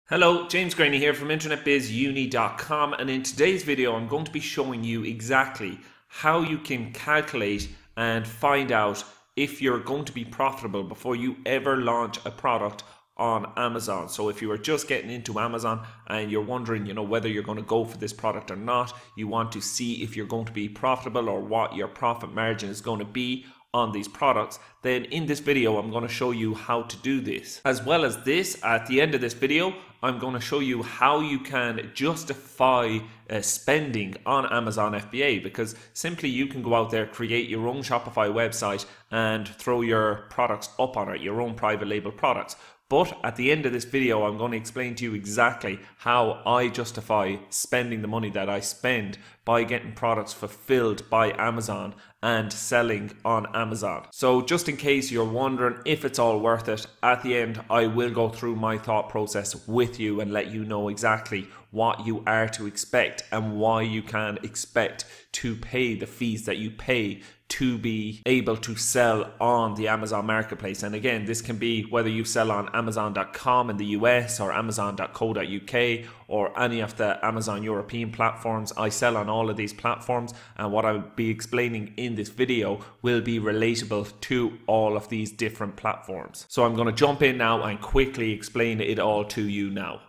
Hello, James Graney here from internetbizuni.com, and in today's video I'm going to be showing you exactly how you can calculate and find out if you're going to be profitable before you ever launch a product on Amazon. So if you are just getting into Amazon and you're wondering, whether you're going to go for this product or not, you want to see if you're going to be profitable or what your profit margin is going to be on these products, then in this video I'm going to show you how to do this. As well as this, at the end of this video I'm going to show you how you can justify spending on Amazon FBA, because simply you can go out there, create your own Shopify website and throw your products up on it, your own private label products. But at the end of this video, I'm going to explain to you exactly how I justify spending the money that I spend by getting products fulfilled by Amazon and selling on Amazon. So just in case you're wondering if it's all worth it, at the end I will go through my thought process with you and let you know exactly what you are to expect and why you can expect to pay the fees that you pay to be able to sell on the Amazon marketplace. And again, this can be whether you sell on Amazon.com in the US or Amazon.co.uk or any of the Amazon European platforms. I sell on all of these platforms, and what I'll be explaining in this video will be relatable to all of these different platforms. So I'm going to jump in now and quickly explain it all to you now.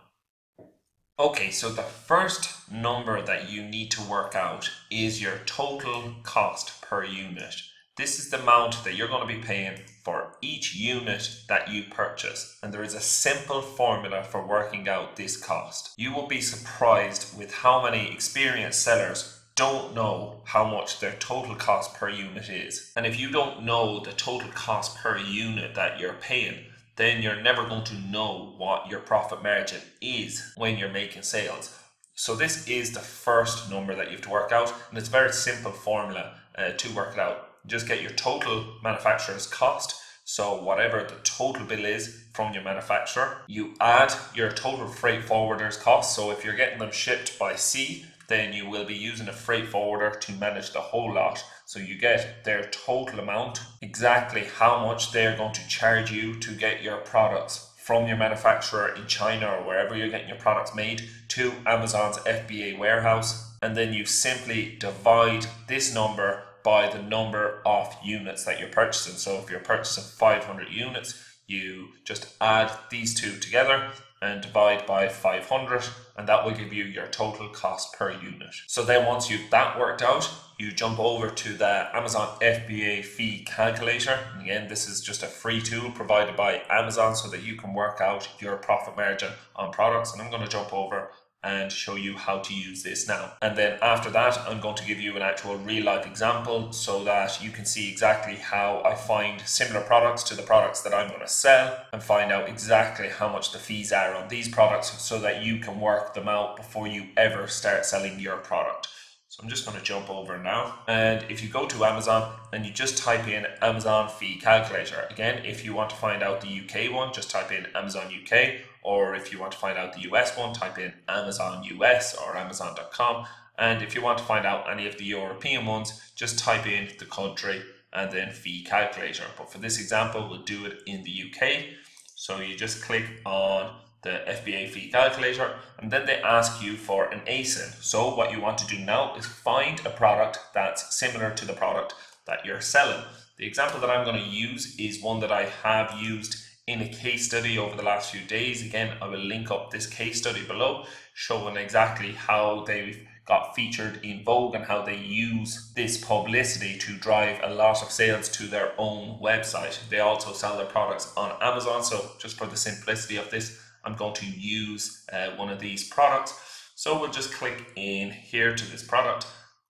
Okay, so the first number that you need to work out is your total cost per unit. This is the amount that you're going to be paying for each unit that you purchase, and there is a simple formula for working out this cost. You will be surprised with how many experienced sellers don't know how much their total cost per unit is. And if you don't know the total cost per unit that you're paying, then you're never going to know what your profit margin is when you're making sales. So this is the first number that you have to work out, and it's a very simple formula to work it out. Just get your total manufacturer's cost, so whatever the total bill is from your manufacturer, you add your total freight forwarder's cost. So if you're getting them shipped by sea, then you will be using a freight forwarder to manage the whole lot. So you get their total amount, exactly how much they're going to charge you to get your products from your manufacturer in China or wherever you're getting your products made to Amazon's FBA warehouse. And then you simply divide this number by the number of units that you're purchasing. So if you're purchasing 500 units, you just add these two together and divide by 500, and that will give you your total cost per unit. So then once you've that worked out, you jump over to the Amazon FBA fee calculator. And again, this is just a free tool provided by Amazon so that you can work out your profit margin on products. And I'm going to jump over and show you how to use this now. And then after that, I'm going to give you an actual real life example so that you can see exactly how I find similar products to the products that I'm going to sell and find out exactly how much the fees are on these products so that you can work them out before you ever start selling your product. So I'm just going to jump over now, and if you go to Amazon and you just type in Amazon fee calculator, again, if you want to find out the UK one, just type in Amazon UK, or if you want to find out the US one, type in Amazon US or Amazon.com, and if you want to find out any of the European ones, just type in the country and then fee calculator. But for this example, we'll do it in the UK. So you just click on the FBA fee calculator, and then they ask you for an ASIN. So what you want to do now is find a product that's similar to the product that you're selling. The example that I'm going to use is one that I have used in a case study over the last few days. Again, I will link up this case study below, showing exactly how they've got featured in Vogue and how they use this publicity to drive a lot of sales to their own website. They also sell their products on Amazon, so just for the simplicity of this, I'm going to use one of these products. So we'll just click in here to this product,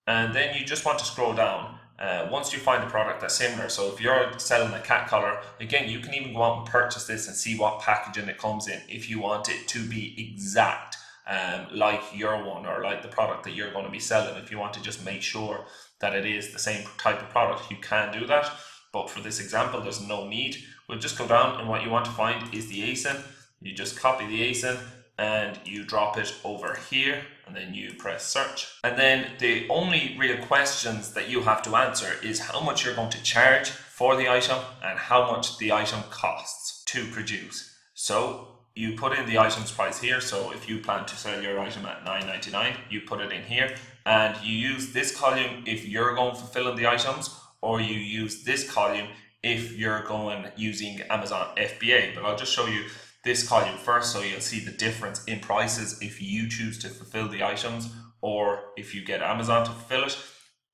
and then you just want to scroll down. Once you find a product that's similar, so if you're selling a cat collar, again, you can even go out and purchase this and see what packaging it comes in if you want it to be exact like your one or like the product that you're going to be selling. If you want to just make sure that it is the same type of product, you can do that, but for this example there's no need. We'll just go down, and what you want to find is the ASIN. You just copy the ASIN and you drop it over here, and then you press search. And then the only real questions that you have to answer is how much you're going to charge for the item and how much the item costs to produce. So you put in the item's price here. So if you plan to sell your item at $9.99, you put it in here, and you use this column if you're going fulfilling the items, or you use this column if you're going using Amazon FBA. But I'll just show you this column first so you'll see the difference in prices if you choose to fulfill the items or if you get Amazon to fulfill it.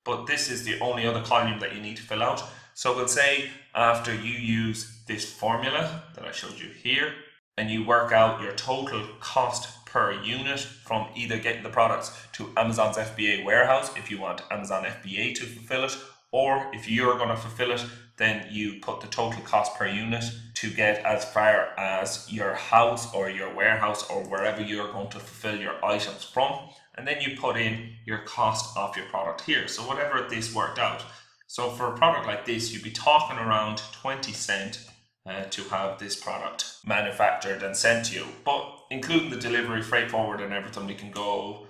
But this is the only other column that you need to fill out. So we'll say after you use this formula that I showed you here, and you work out your total cost per unit from either getting the products to Amazon's FBA warehouse, if you want Amazon FBA to fulfill it, or if you're going to fulfill it, then you put the total cost per unit to get as far as your house or your warehouse or wherever you're going to fulfill your items from. And then you put in your cost of your product here. So whatever this worked out. So for a product like this, you'd be talking around 20 cents to have this product manufactured and sent to you. But including the delivery, freight forward and everything, we can go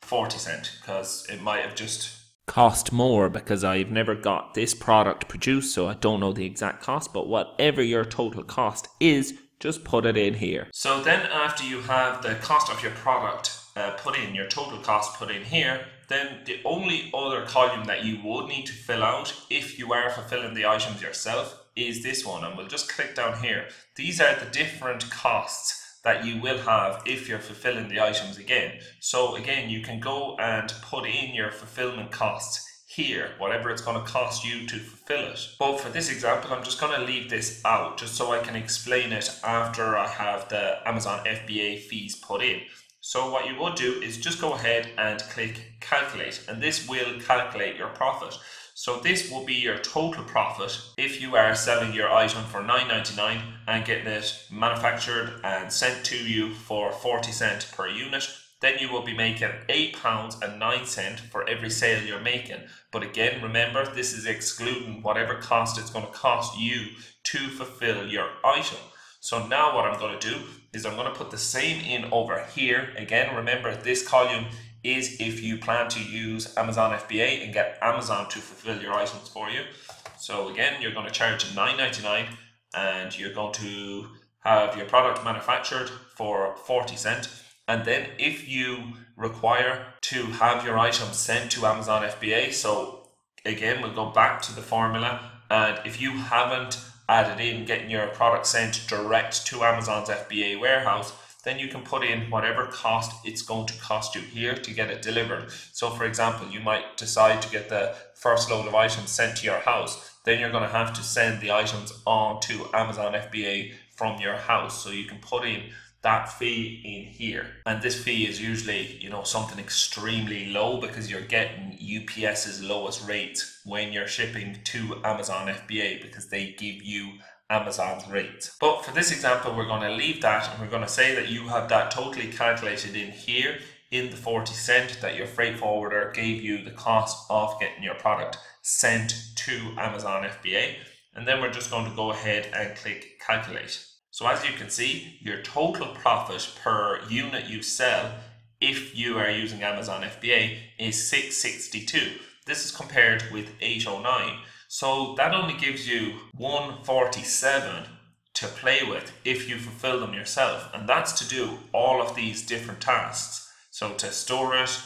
40 cents because it might have just cost more because I've never got this product produced, so I don't know the exact cost. But whatever your total cost is, just put it in here. So then after you have the cost of your product put in, your total cost put in here, then the only other column that you would need to fill out if you are fulfilling the items yourself is this one, and we'll just click down here. These are the different costs that you will have if you're fulfilling the items again. So again, you can go and put in your fulfillment costs here, whatever it's going to cost you to fulfill it. But for this example, I'm just going to leave this out just so I can explain it after I have the Amazon FBA fees put in. So what you would do is just go ahead and click calculate, and this will calculate your profit. So this will be your total profit if you are selling your item for $9.99 and getting it manufactured and sent to you for 40 cents per unit. Then you will be making £8.09 for every sale you're making. But again, remember, this is excluding whatever cost it's going to cost you to fulfill your item. So now what I'm going to do is I'm going to put the same in over here. Again, remember, this column is if you plan to use Amazon FBA and get Amazon to fulfill your items for you. So again, you're going to charge $9.99 and you're going to have your product manufactured for 40 cents. And then if you require to have your item sent to Amazon FBA, so again, we'll go back to the formula, and if you haven't added in getting your product sent direct to Amazon's FBA warehouse, then you can put in whatever cost it's going to cost you here to get it delivered. So for example, you might decide to get the first load of items sent to your house. Then you're going to have to send the items on to Amazon FBA from your house. So you can put in that fee in here. And this fee is usually, something extremely low because you're getting UPS's lowest rates when you're shipping to Amazon FBA because they give you Amazon's rates. But for this example, we're going to leave that and we're going to say that you have that totally calculated in here in the 40 cents that your freight forwarder gave you the cost of getting your product sent to Amazon FBA. And then we're just going to go ahead and click calculate. So as you can see, your total profit per unit you sell if you are using Amazon FBA is $6.62. This is compared with $8.09. So that only gives you $1.47 to play with if you fulfill them yourself. And that's to do all of these different tasks. So to store it,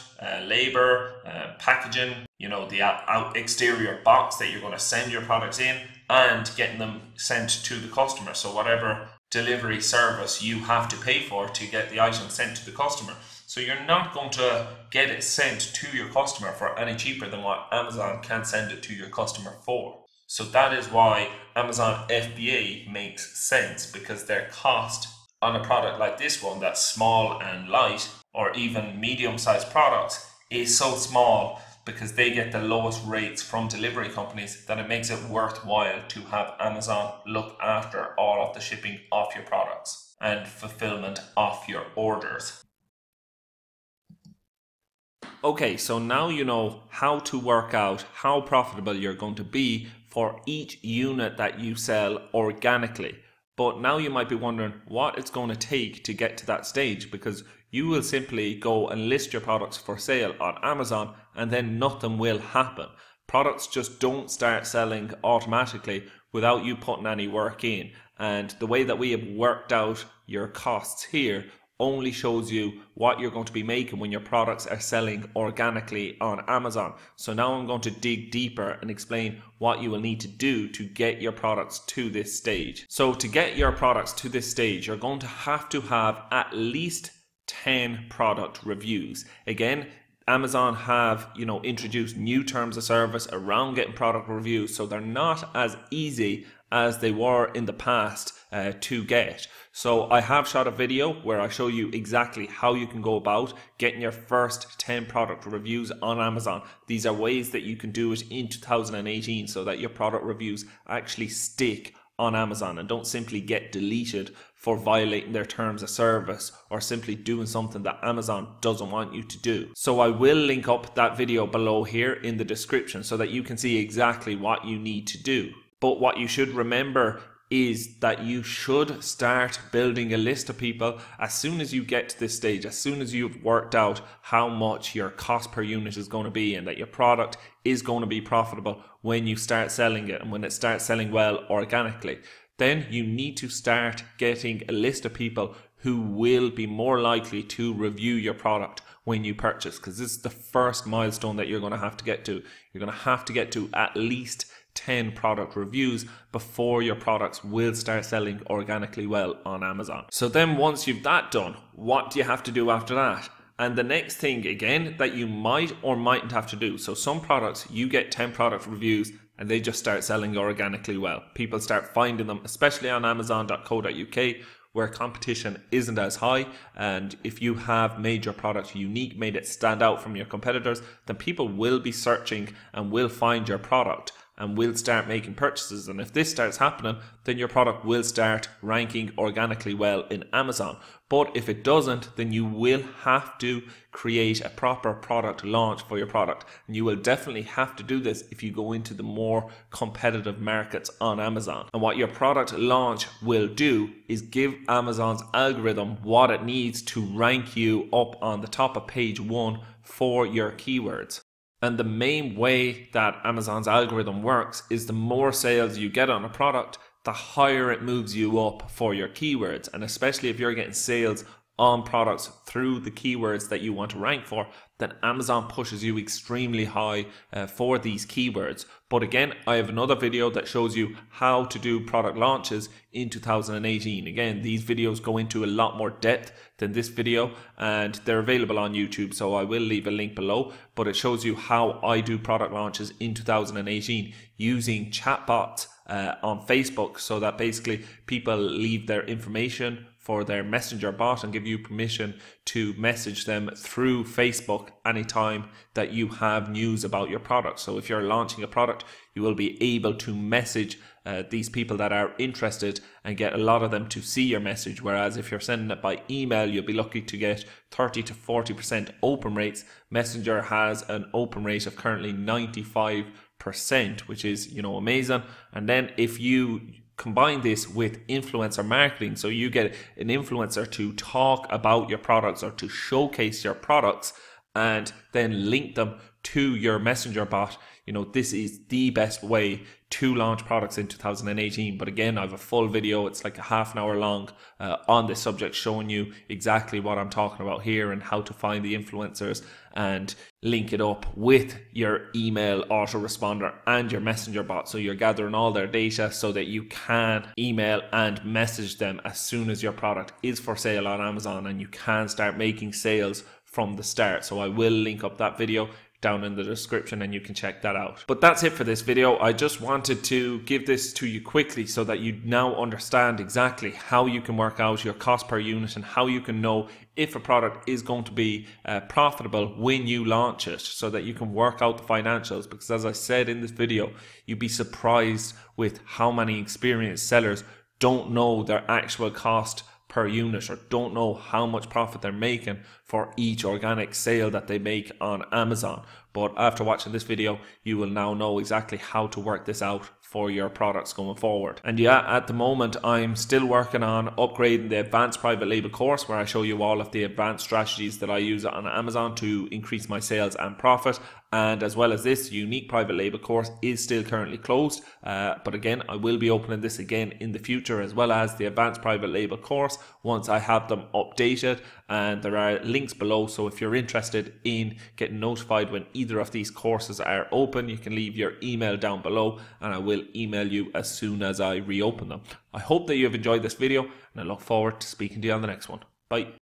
labor, packaging, the exterior box that you're going to send your products in, and getting them sent to the customer. So whatever delivery service you have to pay for to get the item sent to the customer. So you're not going to get it sent to your customer for any cheaper than what Amazon can send it to your customer for. So that is why Amazon FBA makes sense, because their cost on a product like this one that's small and light, or even medium-sized products, is so small because they get the lowest rates from delivery companies that it makes it worthwhile to have Amazon look after all of the shipping of your products and fulfillment of your orders. Okay, so now you know how to work out how profitable you're going to be for each unit that you sell organically. But now you might be wondering what it's going to take to get to that stage, because you will simply go and list your products for sale on Amazon and then nothing will happen. Products just don't start selling automatically without you putting any work in. And the way that we have worked out your costs here only shows you what you're going to be making when your products are selling organically on Amazon. So now I'm going to dig deeper and explain what you will need to do to get your products to this stage. So to get your products to this stage, you're going to have at least 10 product reviews. Again, Amazon have, introduced new terms of service around getting product reviews, so they're not as easy as they were in the past to get. So I have shot a video where I show you exactly how you can go about getting your first 10 product reviews on Amazon. These are ways that you can do it in 2018 so that your product reviews actually stick on Amazon and don't simply get deleted for violating their terms of service or simply doing something that Amazon doesn't want you to do. So I will link up that video below here in the description so that you can see exactly what you need to do. But what you should remember is that you should start building a list of people as soon as you get to this stage, as soon as you've worked out how much your cost per unit is going to be and that your product is going to be profitable when you start selling it and when it starts selling well organically. Then you need to start getting a list of people who will be more likely to review your product when you purchase, because this is the first milestone that you're going to have to get to. You're going to have to get to at least 10 product reviews before your products will start selling organically well on Amazon. So then once you've that done, what do you have to do after that? And the next thing again that you might or mightn't have to do. So some products you get 10 product reviews and they just start selling organically well. People start finding them, especially on amazon.co.uk, where competition isn't as high, and if you have made your product unique, made it stand out from your competitors, then people will be searching and will find your product and will start making purchases. And if this starts happening, then your product will start ranking organically well in Amazon. But if it doesn't, then you will have to create a proper product launch for your product. And you will definitely have to do this if you go into the more competitive markets on Amazon. And what your product launch will do is give Amazon's algorithm what it needs to rank you up on the top of page 1 for your keywords. And the main way that Amazon's algorithm works is the more sales you get on a product, the higher it moves you up for your keywords. And especially if you're getting sales on products through the keywords that you want to rank for, then Amazon pushes you extremely high for these keywords. But again, I have another video that shows you how to do product launches in 2018. Again, these videos go into a lot more depth than this video and they're available on YouTube, so I will leave a link below, but it shows you how I do product launches in 2018 using chatbots on Facebook, so that basically people leave their information for their messenger bot and give you permission to message them through Facebook anytime that you have news about your product. So if you're launching a product, you will be able to message these people that are interested and get a lot of them to see your message. Whereas if you're sending it by email, you'll be lucky to get 30 to 40% open rates. Messenger has an open rate of currently 95%, which is, amazing. And then if you combine this with influencer marketing, so you get an influencer to talk about your products or to showcase your products and then link them to your messenger bot, this is the best way to launch products in 2018. But again, I have a full video, it's like a half an hour long on this subject, showing you exactly what I'm talking about here and how to find the influencers and link it up with your email autoresponder and your messenger bot. So you're gathering all their data so that you can email and message them as soon as your product is for sale on Amazon, and you can start making sales from the start. So I will link up that video down in the description and you can check that out. But that's it for this video. I just wanted to give this to you quickly so that you now understand exactly how you can work out your cost per unit and how you can know if a product is going to be profitable when you launch it, so that you can work out the financials. Because as I said in this video, you'd be surprised with how many experienced sellers don't know their actual cost per unit or don't know how much profit they're making for each organic sale that they make on Amazon. But after watching this video, you will now know exactly how to work this out for your products going forward. And yeah, at the moment I'm still working on upgrading the advanced private label course, where I show you all of the advanced strategies that I use on Amazon to increase my sales and profit. And as well as this, unique private label course is still currently closed, but again, I will be opening this again in the future, as well as the advanced private label course, once I have them updated. And there are links below, so if you're interested in getting notified when either of these courses are open, you can leave your email down below and I will email you as soon as I reopen them. I hope that you have enjoyed this video, and I look forward to speaking to you on the next one. Bye.